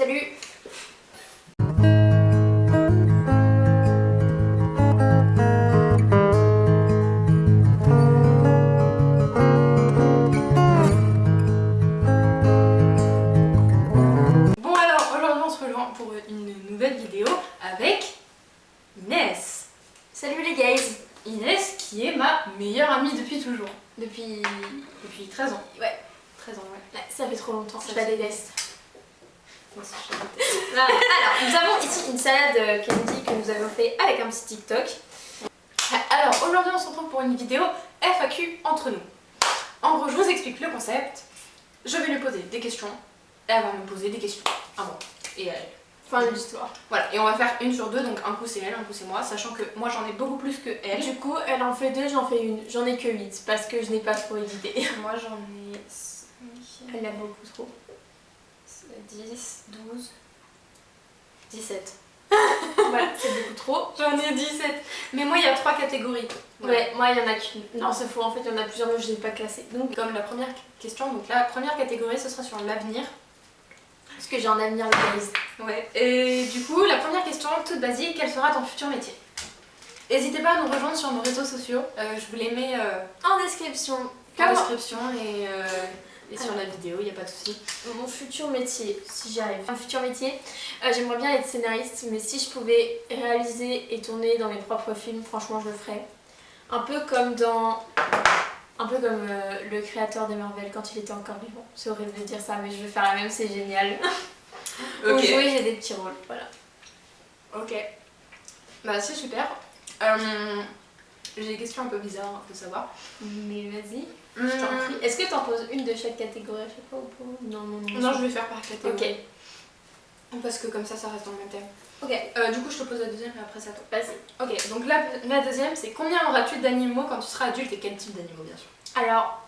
Salut. Bon alors, aujourd'hui on se rejoint pour une nouvelle vidéo avec Inès. Salut les guys. Inès qui est ma meilleure amie depuis toujours. Depuis 13 ans. Ouais, 13 ans, ouais. Ça fait trop longtemps, je la déteste. Moi aussi, je la déteste. Alors, nous avons ici une salade candy que nous avons fait avec un petit TikTok. Alors, aujourd'hui on se retrouve pour une vidéo FAQ entre nous. En gros, je vous explique le concept. Je vais lui poser des questions. Elle va me poser des questions à moi et à elle. Fin de l'histoire. Voilà, et on va faire une sur deux, donc un coup c'est elle, un coup c'est moi, sachant que moi j'en ai beaucoup plus que elle. Du coup, elle en fait deux, j'en fais une. J'en ai que 8 parce que je n'ai pas trop d'idées. Moi j'en ai 5. Elle a beaucoup trop. 10, 12, 17. Voilà, c'est beaucoup trop. J'en ai 17. Mais moi il y a 3 catégories. Ouais, moi il y en a qu'une. Non, c'est faux, en fait il y en a plusieurs, mais je ne les ai pas classées. Donc, comme la première question, donc la première catégorie ce sera sur l'avenir. Parce que j'ai un avenir de base. Ouais. Et du coup, la première question, toute basique, quel sera ton futur métier? N'hésitez pas à nous rejoindre sur nos réseaux sociaux. Je vous les mets en description. Et sur la vidéo, il n'y a pas de souci. Mon futur métier, si j'y arrive. Mon futur métier, j'aimerais bien être scénariste, mais si je pouvais réaliser et tourner dans mes propres films, franchement, je le ferais. Un peu comme le créateur des Marvel quand il était encore vivant. C'est horrible de dire ça, mais je vais faire la même, c'est génial. Pour jouer, j'ai des petits rôles, voilà. Ok. Bah c'est super. J'ai des questions un peu bizarres, faut savoir. Mais vas-y, je t'en prie. Est-ce que t'en poses une de chaque catégorie à chaque fois ou pas? Non, je vais faire par catégorie. Ok. Parce que comme ça reste dans le même thème. Ok. Du coup, je te pose la deuxième et après ça toi. Vas-y. Ok, donc la deuxième, c'est combien auras-tu d'animaux quand tu seras adulte et quel type d'animaux, bien sûr? Alors,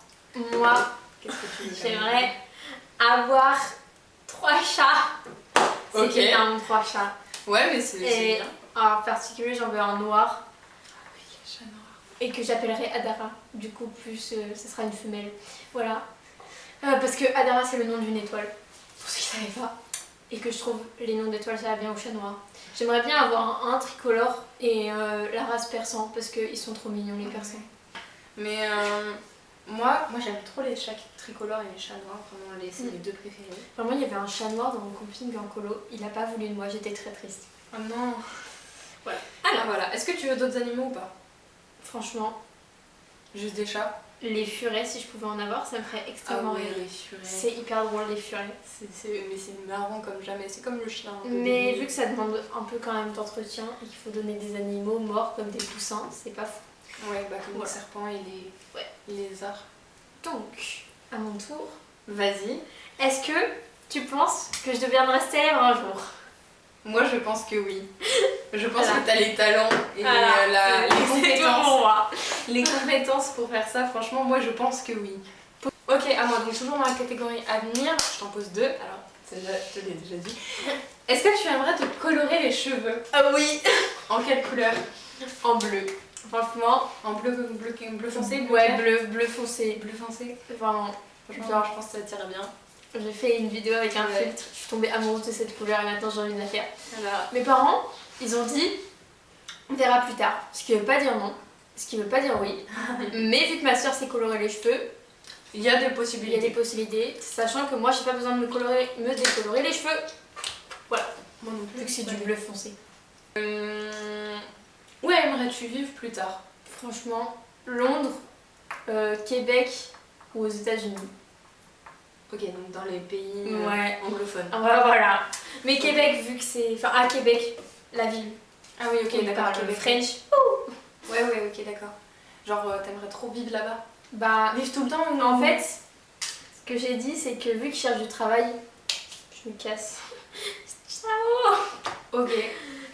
moi, qu'est-ce que tu dis? J'aimerais avoir 3 chats. C'est énorme, 3 chats. Ouais, mais c'est bien. En particulier, j'en veux un noir. Ah oui, chat noir. Et que j'appellerai Adara. Du coup, plus ce sera une femelle. Voilà. Parce que Adara, c'est le nom d'une étoile. Pour ceux qui ne savaient pas. Et que je trouve les noms d'étoiles, ça va bien au chat noir. J'aimerais bien avoir un tricolore et la race persan. Parce qu'ils sont trop mignons, les persans. Mais moi j'aime trop les chats tricolores et les chats noirs, vraiment c'est mes deux préférés. Enfin, moi il y avait un chat noir dans mon camping en colo, il a pas voulu de moi, j'étais très triste. Oh non. Voilà. Alors voilà, est-ce que tu veux d'autres animaux ou pas? Franchement, juste des chats? Les furets, si je pouvais en avoir, ça me ferait extrêmement rire. Les furets. C'est hyper drôle les furets. Mais c'est marrant comme jamais, c'est comme le chien. Mais vu que ça demande un peu quand même d'entretien et qu'il faut donner des animaux morts comme des poussins, c'est pas fou. Ouais, bah comme les serpents et les lézards. Donc, à mon tour, vas-y. Est-ce que tu penses que je deviendrai célèbre un jour? Moi, je pense que oui. Je pense que tu as les talents et les compétences. Les compétences pour faire ça, franchement, moi, je pense que oui. Ok, à moi, donc toujours dans la catégorie avenir, je t'en pose 2. Alors, celle-là, je l'ai déjà dit. Est-ce que tu aimerais te colorer les cheveux? Ah oui. En quelle couleur? En bleu. Franchement, en bleu foncé? Ouais, bleu foncé. Bleu foncé? Vraiment. Genre, je pense que ça t'irait bien. J'ai fait une vidéo avec un filtre, je suis tombée amoureuse de cette couleur et maintenant j'ai envie de la faire. Alors, mes parents, ils ont dit, on verra plus tard. Ce qui veut pas dire non, ce qui veut pas dire oui. Mais vu que ma soeur s'est colorée les cheveux, il y a des possibilités. Il y a des possibilités, sachant que moi j'ai pas besoin de me décolorer les cheveux. Voilà. Moi non plus. Vu que c'est du bleu foncé. Où aimerais-tu vivre plus tard? Franchement, Londres, Québec ou aux États-Unis. Ok, donc dans les pays anglophones. Voilà. Mais Québec, vu que c'est. Enfin, à Québec, la ville. Ah oui, ok, d'accord. Québec. French. Ouais, ok, d'accord. Genre, t'aimerais trop vivre là-bas? Bah, vivre tout le temps ou non? En fait, ce que j'ai dit, c'est que vu que je cherche du travail, je me casse. Ciao. Ok.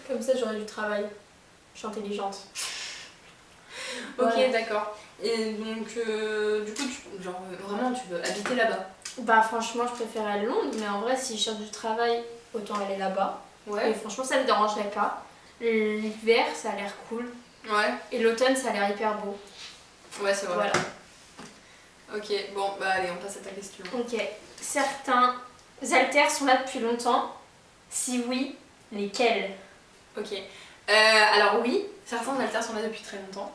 Comme ça, j'aurai du travail. Je suis intelligente. Ok, d'accord. Et donc, du coup, vraiment, tu veux habiter là-bas? Bah, franchement, je préfère aller à Londres, mais en vrai, si je cherche du travail, autant aller là-bas. Ouais. Et franchement, ça me dérangerait pas. L'hiver, ça a l'air cool. Ouais. Et l'automne, ça a l'air hyper beau. Ouais, c'est vrai. Voilà. Ok, bon, bah allez, on passe à ta question. Ok. Certains haltères sont là depuis longtemps. Si oui, lesquels? Ok. Alors oui, certains haltères sont là depuis très longtemps.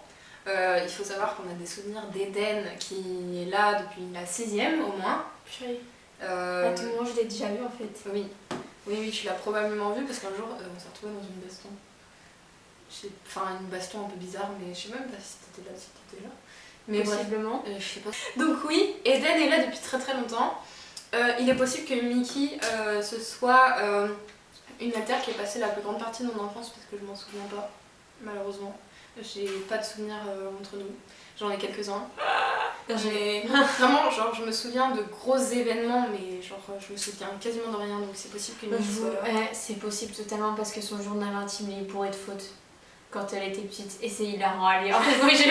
Il faut savoir qu'on a des souvenirs d'Eden qui est là depuis la 6ème au moins. Purée. À tout moment, je l'ai déjà vu en fait. Oui. Oui, tu l'as probablement vu parce qu'un jour, on s'est retrouvés dans une baston. Enfin, une baston un peu bizarre, mais je sais même pas si t'étais là. Mais possiblement. Bref, je sais pas. Donc oui, Eden est là depuis très très longtemps. Il est possible que Mickey ce soit une haltère qui est passée la plus grande partie de mon enfance parce que je m'en souviens pas, malheureusement. J'ai pas de souvenirs entre nous. J'en ai quelques-uns. Vraiment, genre, je me souviens de gros événements, mais genre, je me souviens quasiment de rien, donc c'est possible que Mickey soit là. Ouais, c'est possible totalement parce que son journal intime il est bourré de fautes quand elle était petite et c'est hilarant à lire. Oui, je...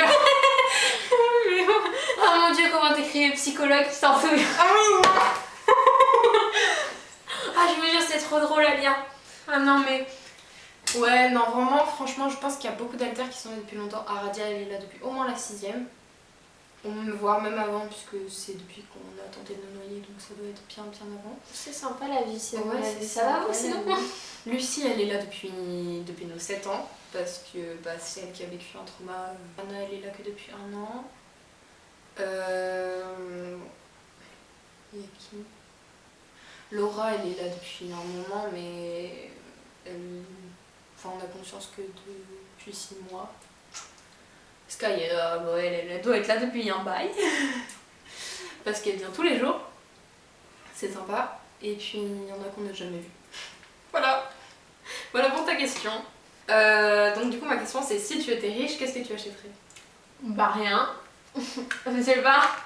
Oh mon dieu, comment t'écris psychologue, tu t'en souviens? Ah oui. Ah, je vous jure, c'est trop drôle à lire. Ah non, mais... Ouais, non, vraiment, franchement, je pense qu'il y a beaucoup d'haltères qui sont là depuis longtemps. Aradia, elle est là depuis au moins la 6ème. Voire même avant, puisque c'est depuis qu'on a tenté de nous noyer, donc ça doit être bien avant. C'est sympa la vie, c'est ouais, ça va aussi, non? Lucie, elle est là depuis nos 7 ans, parce que c'est elle qui a vécu un trauma. Anna, elle est là que depuis 1 an. Il y a qui? Laura, elle est là depuis un moment, mais on a conscience que depuis 6 mois. Sky, elle doit être là depuis un bail. Parce qu'elle vient tous les jours. C'est sympa. Et puis, il y en a qu'on n'a jamais vu. Voilà. Voilà pour ta question. Donc du coup, ma question c'est si tu étais riche, qu'est-ce que tu achèterais? Bah rien. Je sais pas.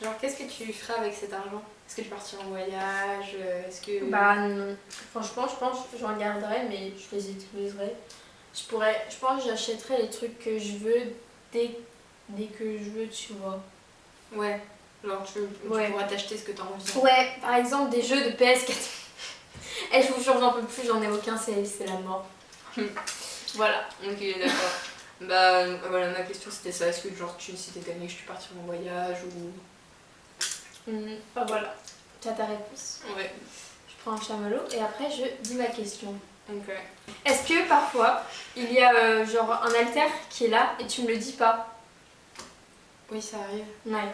Genre, qu'est-ce que tu ferais avec cet argent? Est-ce que tu partirais en voyage? Est-ce que... Bah non. Franchement, je pense que je regarderais, mais je les utiliserais. Je pense que j'achèterais les trucs que je veux dès que je veux, tu vois. Ouais. Genre, tu pourras t'acheter ce que t'as envie. Ouais, par exemple, des jeux de PS4. Et je vous jure, j'en peux plus, j'en ai aucun, c'est la mort. Voilà. Ok, d'accord. Bah voilà, ma question c'était ça. Est-ce que genre, si t'étais riche, tu partirais en voyage ou... Bah voilà, tu as ta réponse. Ouais. Je prends un chamallow et après je dis ma question. Ok. Est-ce que parfois il y a genre un haltère qui est là et tu me le dis pas? Oui, ça arrive. Ouais.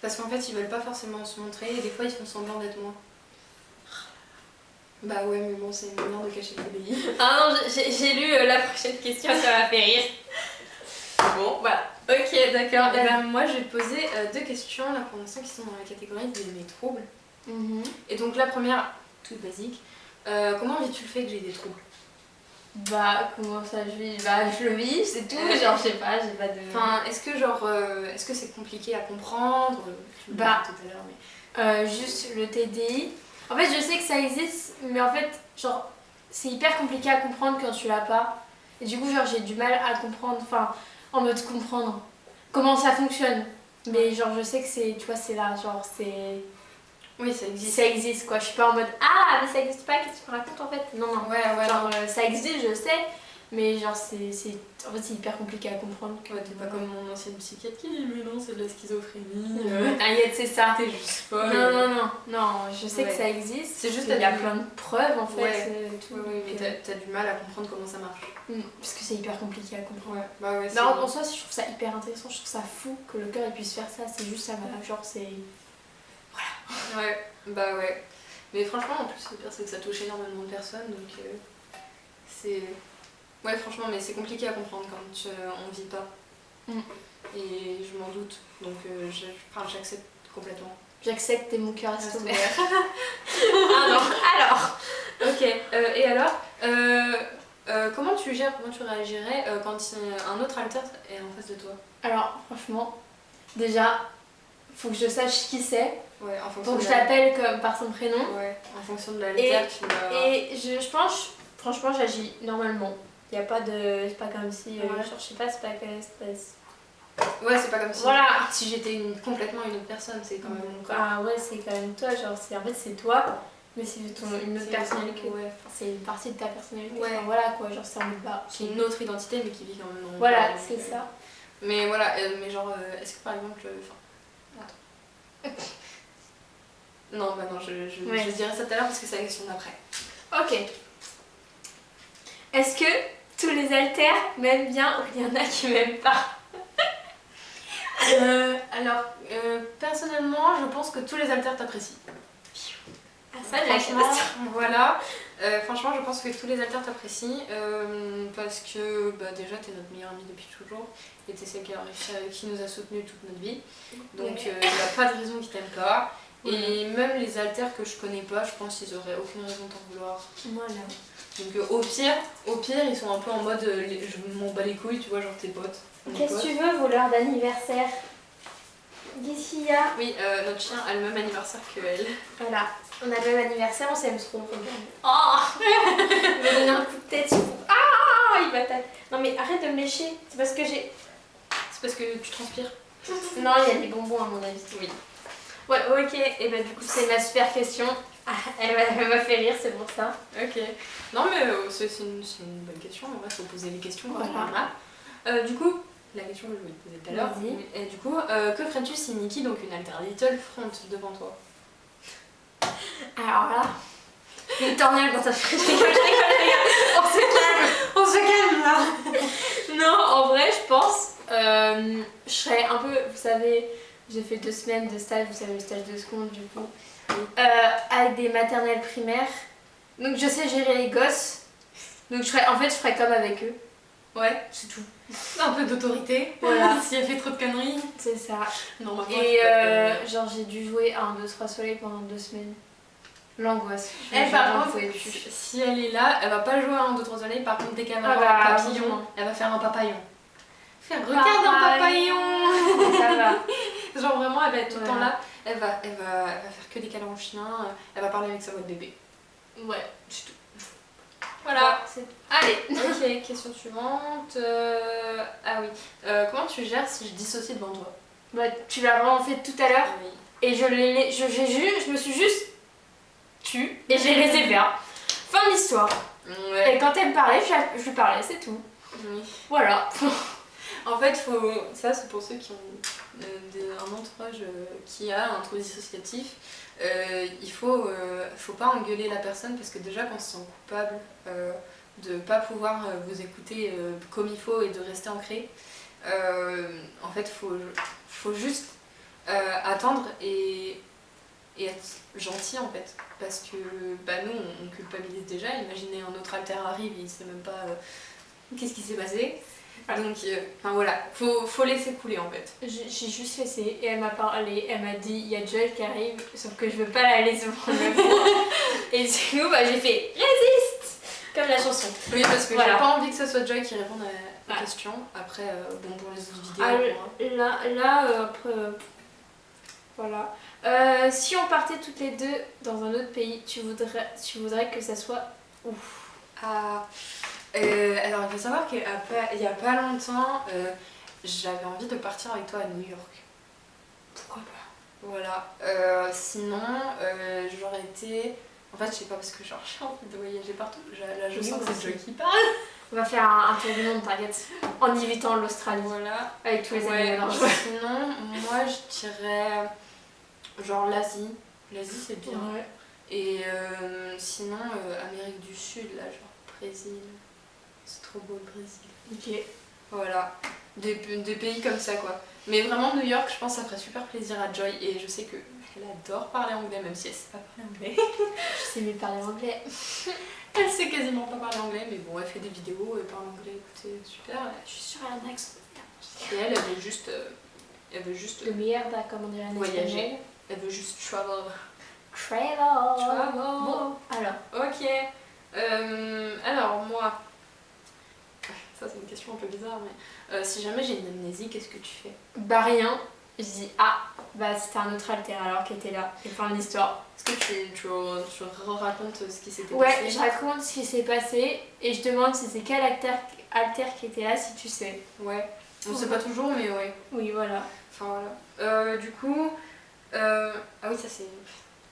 Parce qu'en fait, ils veulent pas forcément se montrer et des fois ils font semblant d'être moi. Bah ouais, mais bon, c'est une manière de cacher le TBI. Ah non, j'ai lu la prochaine question, ça m'a fait rire. Bon, voilà. Ok, d'accord. Et ben moi, je vais te poser 2 questions là pour l'instant qui sont dans la catégorie de mes troubles. Et donc la première, toute basique, comment vis-tu le fait que j'ai des troubles? Bah comment ça je vis? Bah je le vis, c'est tout, genre je sais pas, j'ai pas de... Enfin, est-ce que c'est compliqué à comprendre? Tu me bah, tout à l'heure, mais... juste le TDI. En fait je sais que ça existe, mais en fait genre c'est hyper compliqué à comprendre quand tu l'as pas. Et du coup genre j'ai du mal à comprendre, enfin en mode comprendre comment ça fonctionne. Mais genre je sais que c'est, tu vois, c'est là, genre c'est... Oui, ça existe. Ça existe quoi, je suis pas en mode ah mais ça existe pas, qu'est-ce que tu me racontes en fait? Non, non, ouais, genre ça existe, je sais, mais genre en fait c'est hyper compliqué à comprendre. Ouais, t'es pas comme mon ancienne psychiatre qui dit mais non, c'est de la schizophrénie. T'inquiète, c'est ça. T'es juste folle. Non, je sais que ça existe. C'est juste qu'il y a plein de preuves en fait. Tout, mais t'as du mal à comprendre comment ça marche. Parce que c'est hyper compliqué à comprendre. Ouais, bah ouais. Non, en soi, je trouve ça hyper intéressant, je trouve ça fou que le cœur il puisse faire ça, c'est juste ça, genre c'est... Voilà. Ouais, bah ouais. Mais franchement, en plus, le pire c'est que ça touche énormément de personnes, donc c'est... Ouais, franchement, mais c'est compliqué à comprendre quand on vit pas. Et je m'en doute, donc j'accepte complètement. J'accepte et mon cœur reste ouvert. Alors, ok. Et alors, comment tu réagirais quand un autre halter est en face de toi? Alors, franchement, déjà, faut que je sache qui c'est. Ouais, en fonction donc je l'appelle comme par son prénom. Ouais, en fonction de la halter, tu vas... Et je pense, franchement, j'agis normalement. Y a pas de... C'est pas comme si... genre, je sais pas, c'est pas quelle espèce... Ouais, c'est pas comme si... Voilà. Si j'étais complètement une autre personne, c'est quand même... Ah ouais, c'est quand même toi, genre, en fait, c'est toi, mais c'est une autre personnalité. Ouais. C'est une partie de ta personnalité. Ouais. Enfin, voilà, quoi, genre, c'est en mode bas. C'est une autre identité, mais qui vit quand même dans... Voilà, c'est ça. Mais voilà, mais genre, est-ce que par exemple... Attends. Non, bah non, je dirai ça tout à l'heure parce que c'est la question d'après. Ok. Est-ce que tous les haltères m'aiment bien ou il y en a qui m'aiment pas? Alors, personnellement, je pense que tous les haltères t'apprécient. Ah, ça, franchement, voilà. Franchement, je pense que tous les haltères t'apprécient parce que déjà, t'es notre meilleure amie depuis toujours et t'es celle qui nous a soutenus toute notre vie. Donc, il n'y a pas de raison qu'ils t'aiment pas. Et même les haltères que je connais pas, je pense qu'ils auraient aucune raison de t'en vouloir. Voilà. Donc, au pire, ils sont un peu en mode je m'en bats les couilles, tu vois, genre tes potes. Qu'est-ce que tu veux, voleur d'anniversaire? Qu'est-ce qu'il y a? Oui, notre chien a le même anniversaire que elle. Voilà, on a le même anniversaire, on s'aime trop. Oh il m'a donné un coup de tête. Ah, il va taper. Non mais arrête de me lécher, c'est parce que j'ai... C'est parce que tu transpires. Non, il y a des bonbons à mon avis. Oui. Ouais, ok, et bah du coup c'est ma super question. Ah, elle m'a fait rire, c'est pour ça. Ok. Non mais c'est une bonne question, en vrai faut poser les questions quand on en a. Du coup, la question que je voulais te poser tout à l'heure. Et du coup, que ferais-tu si Nikki, donc une alter little, fronte devant toi? Alors là, une tornade dans ta frite. Je rigole. On se calme là. Non, en vrai, je pense, je serais un peu, vous savez, j'ai fait 2 semaines de stage, vous savez, le stage de seconde du coup, avec des maternelles primaires. Donc je sais gérer les gosses. Donc je ferais comme avec eux. Ouais, c'est tout. Un peu d'autorité. Voilà. Si elle fait trop de conneries. C'est ça. Normalement, et genre j'ai dû jouer à 1, 2, 3 soleil pendant 2 semaines. L'angoisse. Elle par contre, si elle est là, elle va pas jouer à 1, 2, 3 soleil. Par contre, dès qu'elle va voir un papillon, elle va faire un papillon. Regarde un papillon. Ça va. Genre vraiment, elle va être tout le temps là. Elle va faire que des câlins au chien. Elle va parler avec sa voix de bébé. Ouais, c'est tout. Voilà. Allez. Ok, question suivante. Ah oui. Comment tu gères si je dissocie devant toi? Bah, tu l'as vraiment fait tout à l'heure. Oui. Et je me suis juste tue et j'ai laissé faire. Fin de l'histoire. Ouais. Et quand elle me parlait, je lui parlais, c'est tout. Oui. Voilà. En fait, ça c'est pour ceux qui ont un entourage qui a un trouble dissociatif. Il faut pas engueuler la personne parce que déjà quand on se sent coupable de pas pouvoir vous écouter comme il faut et de rester ancré, en fait faut juste attendre et être gentil en fait, parce que nous on culpabilise déjà. Imaginez un autre alter arrive, il sait même pas qu'est-ce qui s'est passé. Donc voilà, faut laisser couler en fait. J'ai juste laissé et elle m'a parlé, elle m'a dit il y a Joy qui arrive, sauf que je veux pas la laisser prendre le cours. Et du coup j'ai fait résiste comme la chanson. Oui, parce que j'ai pas envie que ce soit Joy qui réponde à la question. Après pour les autres vidéos. Après voilà. Si on partait toutes les deux dans un autre pays, tu voudrais que ça soit où? Alors il faut savoir qu'il y a pas longtemps, j'avais envie de partir avec toi à New York. Pourquoi pas? Voilà. Sinon, j'aurais été... En fait, je sais pas, parce que genre j'ai envie de voyager partout. Là, je sens que c'est Joy qui parle. On va faire un tour du monde, t'inquiète. En évitant l'Australie. Voilà. Avec tous les animaux. Sinon, moi je dirais genre l'Asie. L'Asie c'est bien. Ouais. Et sinon, Amérique du Sud, là, genre Brésil. C'est trop beau le Brésil. Ok. Voilà. Des pays comme ça quoi. Mais vraiment New York, je pense que ça ferait super plaisir à Joy et je sais qu'elle adore parler anglais même si elle sait pas parler anglais. Je sais mieux parler anglais. Elle sait quasiment pas parler anglais mais bon elle fait des vidéos et parle anglais, écoutez, super. Je suis sûre elle a un accent. Et elle veut juste le meilleur comment dire voyager. Elle veut juste travel. Bon, alors. Ok. Alors moi... Ça c'est une question un peu bizarre mais si jamais j'ai une amnésie, qu'est-ce que tu fais? Bah rien, je dis c'était un autre alter alors qui était là, et fin de l'histoire. Est-ce que tu racontes ce qui s'était passé? Ouais, je raconte ce qui s'est passé et je demande si c'est quel alter qui était là, si tu sais. Ouais, on sait pas toujours mais ouais. Oui voilà. Enfin voilà. Du coup, ah oui ça c'est...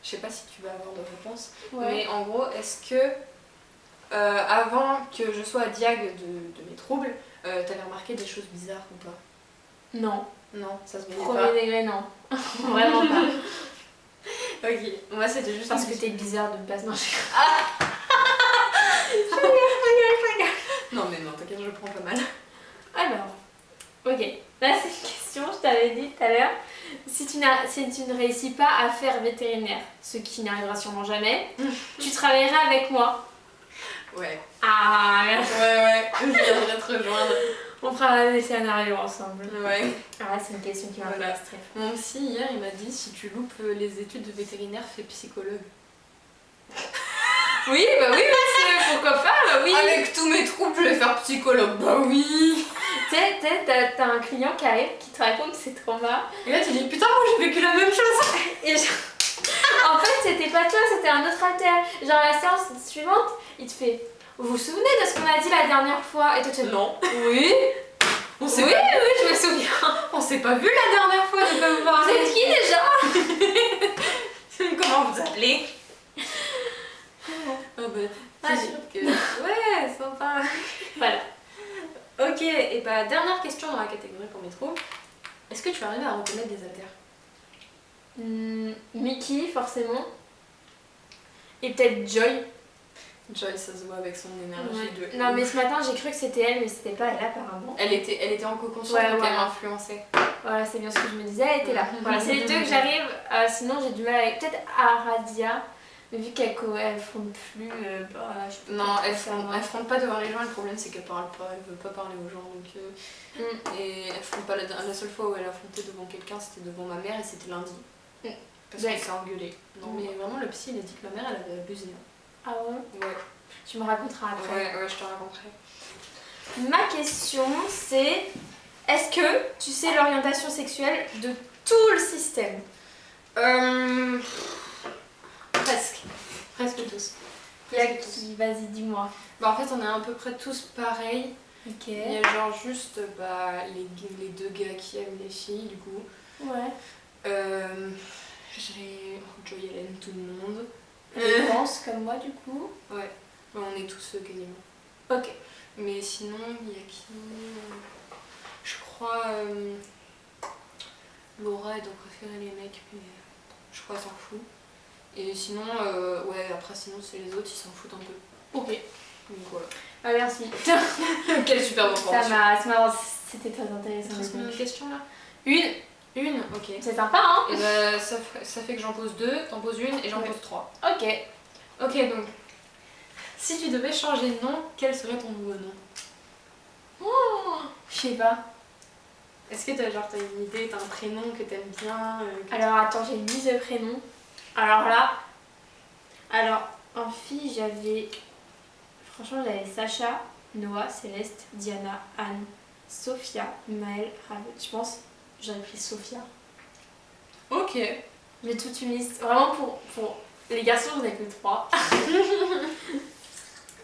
Je sais pas si tu vas avoir de réponse, mais en gros est-ce que avant que je sois diag de mes troubles, t'avais remarqué des choses bizarres ou pas? Non. Non, ça se voyait pas. Premier degré, non. Vraiment pas. Ok, moi c'était juste parce que t'es bizarre de base. Non, Non mais non, t'inquiète, je prends pas mal. Alors, ok. Là, c'est une question, je t'avais dit tout à l'heure. Si tu ne réussis pas à faire vétérinaire, ce qui n'arrivera sûrement jamais, tu travailleras avec moi. Ouais. Ah, ouais, je viendrai te rejoindre. On fera des scénarios ensemble. Ouais. Ah, c'est une question qui m'intéresse très fort. Mon psy, hier, il m'a dit si tu loupes les études de vétérinaire, fais psychologue. Oui, bah oui, monsieur, pourquoi pas, bah oui. Avec tous mes troubles, je vais faire psychologue. Bah oui. Tu sais, t'as un client qui arrive, qui te raconte ses traumas. Et là, tu dis putain, moi j'ai vécu la même chose. Et genre... en fait, c'était pas toi, c'était un autre alter. Genre, la séance suivante, il te fait vous vous souvenez de ce qu'on a dit la dernière fois? Et toi, tu dis non. Oui. On s'est oui, pas... oui, je me souviens. On s'est pas vu la dernière fois de quoi vous Vous parlez. êtes qui déjà? Comment vous appelez? Oh bah, Ah, c'est sûr que... Ouais, sympa. Voilà. Ok, et bah dernière question dans la catégorie pour mes troubles. Est-ce que tu arrives à reconnaître des haltères? Mickey, forcément. Et peut-être Joy. Joy, ça se voit avec son énergie de... Non, mais ce matin, j'ai cru que c'était elle, mais c'était pas elle apparemment. Elle était en co-conscience, Ouais, donc voilà. elle m'influençait. Voilà, c'est bien ce que je me disais, elle était là. Voilà, c'est les deux que j'arrive. Sinon, j'ai du mal avec. Peut-être Aradia, mais vu qu'elle fronde plus, bah, je peux Non, pas elle savoir. fronde pas devant les gens, le problème c'est qu'elle parle pas, elle veut pas parler aux gens. Donc, Et elle fronde pas, la seule fois où elle a fronté devant quelqu'un, c'était devant ma mère et c'était lundi. Parce qu'elle s'est engueulée. Non, mais vraiment, le psy, il a dit que ma mère, elle avait abusé. Ah ouais? Ouais. Tu me raconteras après. Ouais, je te raconterai. Ma question, c'est est-ce que tu sais l'orientation sexuelle de tout le système? Presque. Presque tous. Il y a qui? Vas-y, dis-moi. Bah, en fait, on est à peu près tous pareils. Ok. Il y a genre juste les deux gars qui aiment les filles, du coup. Ouais. Joy, elle aime tout le monde. Je pense comme moi, du coup. Ouais. Bah, on est tous quasiment. Ok. Mais sinon, il y a qui? Je crois... Laura, elle doit préférer les mecs, mais je crois qu'elle s'en fout. Et sinon, ouais, après, sinon, c'est les autres, ils s'en foutent un peu. Ok. Donc voilà. Ah, merci. Quelle super information. C'est marrant, c'était très intéressant. Transmets une question là? Une, ok. C'est sympa, hein? Et bah, ça fait que j'en pose 2, t'en poses une et j'en pose 3. Ok. Ok, donc, si tu devais changer de nom, quel serait ton nouveau nom? Oh, je sais pas. Est-ce que t'as une idée, t'as un prénom que t'aimes bien Alors attends, j'ai une liste de prénoms. Alors là, en fille, franchement, j'avais Sacha, Noah, Céleste, Diana, Anne, Sophia, Maëlle, Ravel. Je pense j'aurais pris Sophia. Ok. J'ai toute une liste. Vraiment pour les garçons, j'en ai que 3.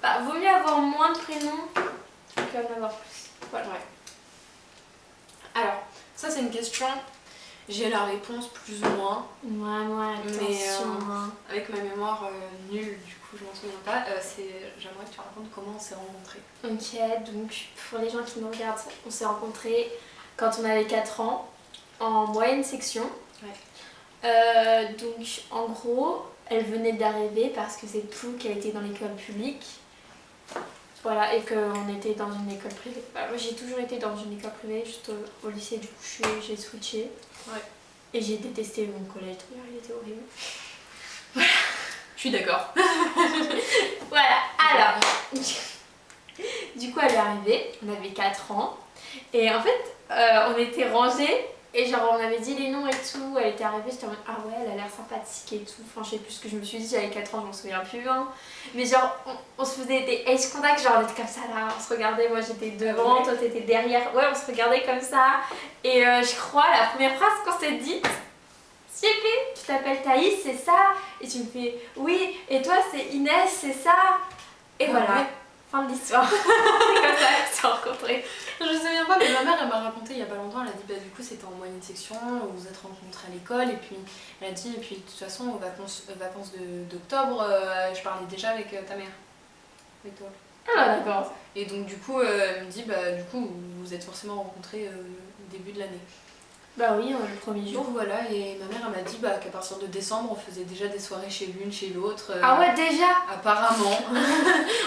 Bah, vaut mieux avoir moins de prénoms qu'en avoir plus. Voilà. Ouais. Alors, ça c'est une question, j'ai la réponse plus ou moins. Ouais, attention. Mais avec ma mémoire nulle, du coup je m'en souviens pas, j'aimerais que tu racontes comment on s'est rencontrés. Ok, donc pour les gens qui nous regardent, on s'est rencontrés quand on avait 4 ans, en moyenne section. Ouais. Donc en gros, elle venait d'arriver parce que c'est Plou qui a été dans l'école publique. Voilà, et qu'on était dans une école privée. Bah, moi j'ai toujours été dans une école privée, juste au lycée, du coup j'ai switché. Ouais. Et j'ai détesté mon collège, d'ailleurs il était horrible. Voilà. Je suis d'accord. Voilà, alors. Du coup elle est arrivée, on avait 4 ans. Et en fait, on était rangés. Et genre on avait dit les noms et tout, elle était arrivée, j'étais en mode ah ouais elle a l'air sympathique et tout, enfin je sais plus ce que je me suis dit, j'avais 4 ans, je m'en souviens plus hein. Mais genre on se faisait des age contact, genre on était comme ça là, on se regardait, moi j'étais devant, toi t'étais derrière, ouais on se regardait comme ça. Et je crois la première phrase qu'on s'est dite, Siépé, tu t'appelles Thaïs, c'est ça? Et tu me fais oui, et toi c'est Inès, c'est ça? Et voilà, ouais. fin de l'histoire. C'est comme ça qu'on s'est rencontrés. Je me souviens pas, mais ma mère elle m'a raconté il y a pas longtemps, elle a dit bah du coup c'était en moyenne section, vous vous êtes rencontrés à l'école et puis elle a dit et puis de toute façon aux vacances d'octobre je parlais déjà avec ta mère, avec toi. Ah d'accord. Et donc du coup elle me dit bah du coup vous vous êtes forcément rencontrés au début de l'année. Bah oui, le premier jour. Donc voilà, et ma mère elle m'a dit qu'à partir de décembre on faisait déjà des soirées chez l'une, chez l'autre. Ah ouais, déjà. Apparemment.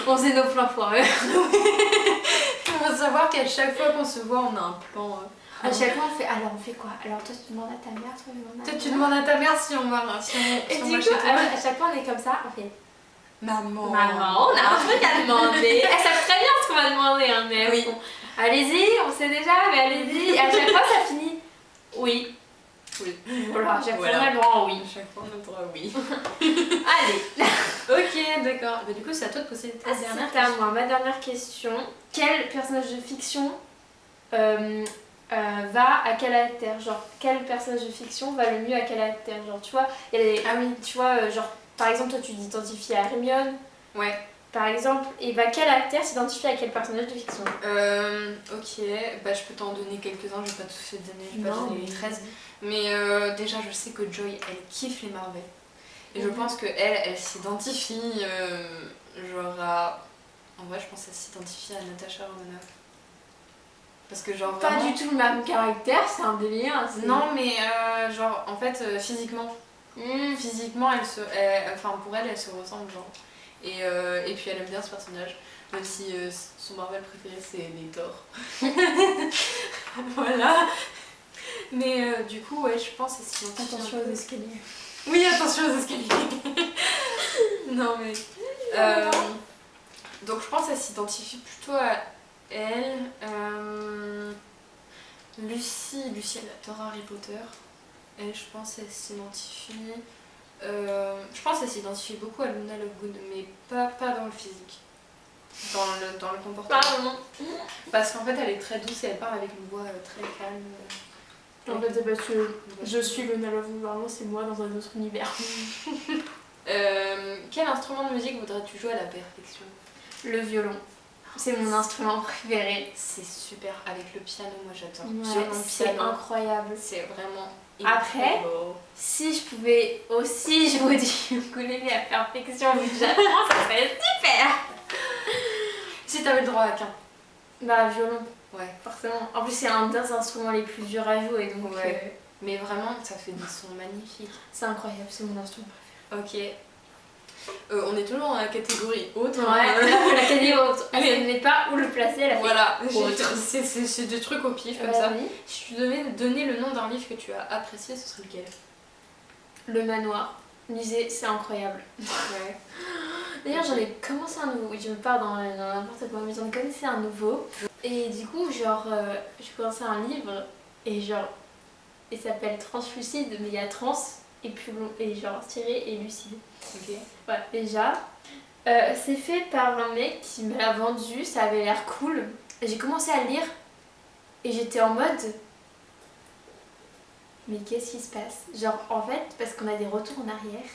On faisait nos plans foireux. Il faut savoir qu'à chaque fois qu'on se voit on a un plan. À chaque fois on fait, alors on fait quoi? Alors toi tu demandes à ta mère, toi tu demandes à ta mère si on va et du coup, à chaque fois on est comme ça, on fait Maman, on a un truc à demander. Elle sait très bien ce qu'on va demander, hein, mais oui. Bon, allez-y, on sait déjà, mais allez-y. Et à chaque fois ça finit oui. Oui. Voilà, à chaque fois on a le droit oui. À chaque fois on a le droit oui. Allez. Ok, d'accord. Bah, du coup c'est à toi de poser ta dernière question. C'est à moi, ma dernière question. Quel personnage de fiction va à caractère, genre quel personnage de fiction va le mieux à caractère, genre tu vois, ah oui, tu vois, genre par exemple toi tu t'identifies à Hermione, ouais, par exemple, et quel acteur s'identifie à quel personnage de fiction? Ok, je peux t'en donner quelques-uns, je vais pas tous les donner, je vais pas donner les 13, mais déjà je sais que Joy elle kiffe les Marvel, et je pense que elle s'identifie genre à, en vrai je pense qu'elle s'identifie à Natasha Romanoff. Parce que genre pas du tout le même caractère, c'est un délire. Non mais genre en fait physiquement. Physiquement enfin pour elle se ressemble genre. Et puis elle aime bien ce personnage. Même si son Marvel préféré c'est les Thor. Voilà. Mais du coup ouais je pense que c'est attention aux escaliers. Oui attention aux escaliers. Non mais donc je pense qu'elle s'identifie plutôt à elle. Lucie elle adore Harry Potter. Elle, je pense qu'elle s'identifie. Je pense qu'elle s'identifie beaucoup à Luna Lovegood, mais pas dans le physique. Dans le comportement. Pardon. Parce qu'en fait elle est très douce et elle parle avec une voix très calme. En fait c'est parce que je suis Luna Lovegood, vraiment c'est moi dans un autre univers. Quel instrument de musique voudrais-tu jouer à la perfection? Le violon. C'est mon instrument préféré. C'est super. Avec le piano, moi j'adore. Ouais, c'est incroyable. C'est vraiment après, si je pouvais aussi jouer du ukulélé à perfection vu que j'apprends, ça serait super. Si t'avais le droit à qu'un? Violon. Ouais. Forcément. En plus c'est un des instruments les plus durs à jouer donc... Ouais. Mais vraiment, ça fait des sons magnifiques. C'est incroyable, c'est mon instrument préféré. Ok. On est toujours dans la catégorie haute. Ouais, la catégorie haute. Elle ne savait pas où le placer, elle a fait voilà, c'est des trucs au pif comme ça. Oui. Si tu devais donner le nom d'un livre que tu as apprécié, ce serait lequel? Le Manoir. Lisez, c'est incroyable. Ouais. D'ailleurs, j'en ai commencé un nouveau. Oui, je me pars dans n'importe quoi, mais j'en ai commencé un nouveau. Et du coup, genre, j'ai commencé un livre et genre, il s'appelle Translucide, mais il y a trans et plus long, et genre tiré et lucide. Ok. Voilà, déjà. C'est fait par un mec qui me l'a vendu, ça avait l'air cool. J'ai commencé à le lire et j'étais en mode. Mais qu'est-ce qui se passe? Genre, en fait, parce qu'on a des retours en arrière.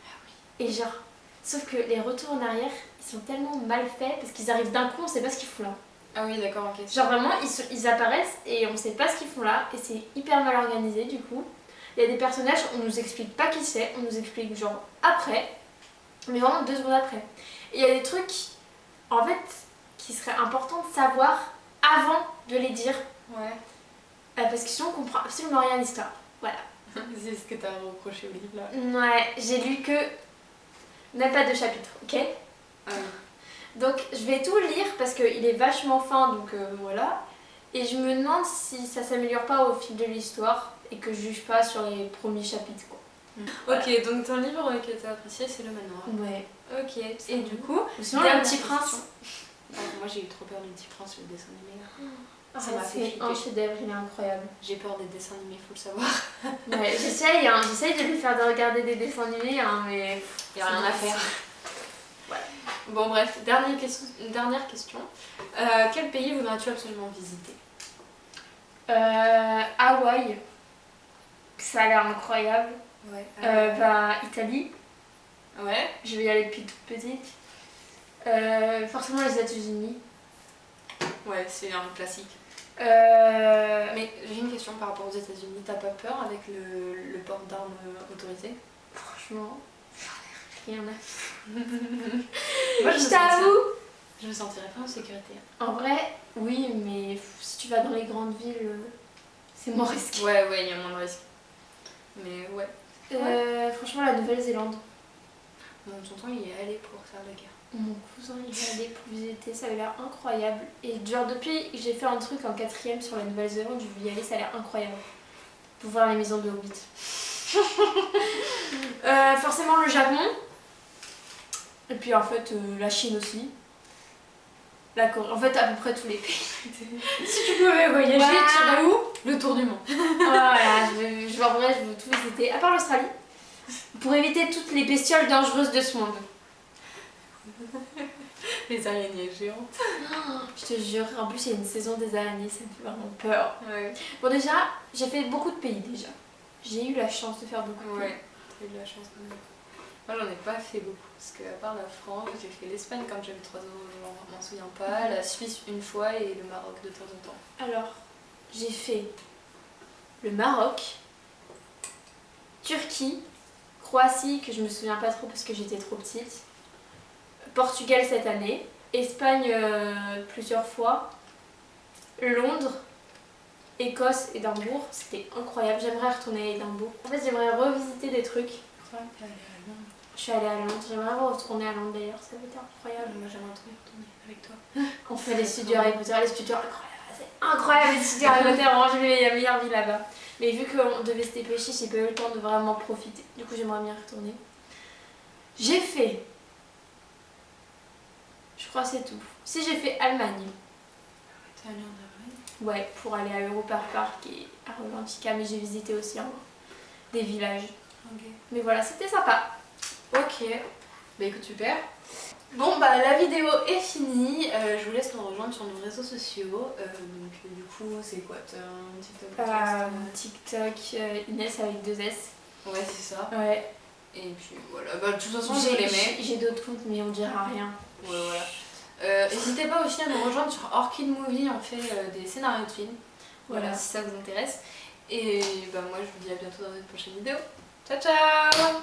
Ah oui. Et genre, sauf que les retours en arrière, ils sont tellement mal faits parce qu'ils arrivent d'un coup, on sait pas ce qu'ils font là. Ah oui, d'accord, ok. Genre vraiment, ils apparaissent et on sait pas ce qu'ils font là et c'est hyper mal organisé du coup. Il y a des personnages, on nous explique pas qui c'est, on nous explique genre après, mais vraiment 2 secondes après. Et il y a des trucs, en fait, qui seraient importants de savoir avant de les dire. Ouais. Parce que sinon on comprend absolument rien à l'histoire. Voilà. C'est ce que t'as reproché au livre là. Ouais, j'ai lu que même pas 2 chapitres, ok? Ah oui. Donc je vais tout lire parce qu'il est vachement fin, donc voilà. Et je me demande si ça s'améliore pas au fil de l'histoire et que je juge pas sur les premiers chapitres quoi. Voilà. Ok, donc ton livre que t'as apprécié c'est Le Manoir. Ouais. Ok, et du coup, sinon Le Petit Prince. Moi j'ai eu trop peur du Petit Prince, le dessin animé là. Ça m'a fait flipper. Un chef-d'œuvre, il est incroyable. J'ai peur des dessins animés, faut le savoir. Ouais, j'essaye de lui faire regarder des dessins animés, hein, mais il n'y a rien à faire. Voilà. Bon bref, dernière question. Quel pays voudrais-tu absolument visiter? Hawaï. Ça a l'air incroyable. Ouais. Italie. Ouais. Je vais y aller depuis toute petite. Forcément les États-Unis. Ouais, c'est un classique. Mais j'ai une question par rapport aux États-Unis. T'as pas peur avec le port d'armes autorisé? Franchement, rien à faire. Moi, je t'avoue, je me sentirais pas en sécurité. En vrai, oui, mais si tu vas dans les grandes villes, C'est moins risqué. Ouais, il y a moins de risques. Mais ouais. Franchement, la Nouvelle-Zélande. Mon tonton il est allé pour faire la guerre. Mon cousin il est allé pour visiter, ça avait l'air incroyable. Et genre depuis que j'ai fait un truc en 4ème sur la Nouvelle-Zélande, je veux y aller, ça a l'air incroyable. Pour voir les maisons de Hobbit. Forcément le Japon. Et puis en fait la Chine aussi. La Corée. En fait à peu près tous les pays. Si tu pouvais voyager, tu irais où? Le tour du monde. Voilà, en vrai je veux tout visiter. À part l'Australie. Pour éviter toutes les bestioles dangereuses de ce monde. Les araignées géantes. Je te jure, en plus il y a une saison des araignées, ça me fait vraiment peur. Ouais. Bon déjà, j'ai fait beaucoup de pays déjà. J'ai eu la chance de faire beaucoup de pays. Ouais, t'as eu de la chance. Moi j'en ai pas fait beaucoup, parce qu'à part la France, j'ai fait l'Espagne quand j'avais 3 ans, je m'en souviens pas, la Suisse une fois et le Maroc de temps en temps. Alors, j'ai fait le Maroc, Turquie, Croatie, que je me souviens pas trop parce que j'étais trop petite, Portugal cette année, Espagne plusieurs fois, Londres, Écosse, Édimbourg, c'était incroyable, j'aimerais retourner à Édimbourg. En fait j'aimerais revisiter des trucs. Je suis allée à Londres, j'aimerais retourner à Londres d'ailleurs, ça va être incroyable. Moi j'aimerais retourner avec toi. On fait les studios Harry Potter, les studios incroyables, c'est incroyable les studios Harry Potter, vraiment j'ai la meilleure vie là-bas. Mais vu qu'on devait se dépêcher, j'ai pas eu le temps de vraiment profiter. Du coup j'aimerais bien retourner. J'ai fait... Je crois que c'est tout. Si j'ai fait Allemagne. T'es allée en Allemagne? Ouais, pour aller à Europa Park et à Romantica, mais j'ai visité aussi des villages. Ok. Mais voilà, c'était sympa. Ok. Bah écoute, super. Bon bah la vidéo est finie, je vous laisse nous rejoindre sur nos réseaux sociaux. Donc du coup c'est quoi? T'as un TikTok? TikTok, Inès avec 2 S. Ouais c'est ça. Ouais. Et puis voilà, bah de toute façon je les mets. J'ai d'autres comptes mais on dira rien. Ouais voilà. N'hésitez pas aussi à nous rejoindre sur Orchid Movie, on fait des scénarios de films. Voilà, si ça vous intéresse. Et bah moi je vous dis à bientôt dans une prochaine vidéo. Ciao ciao!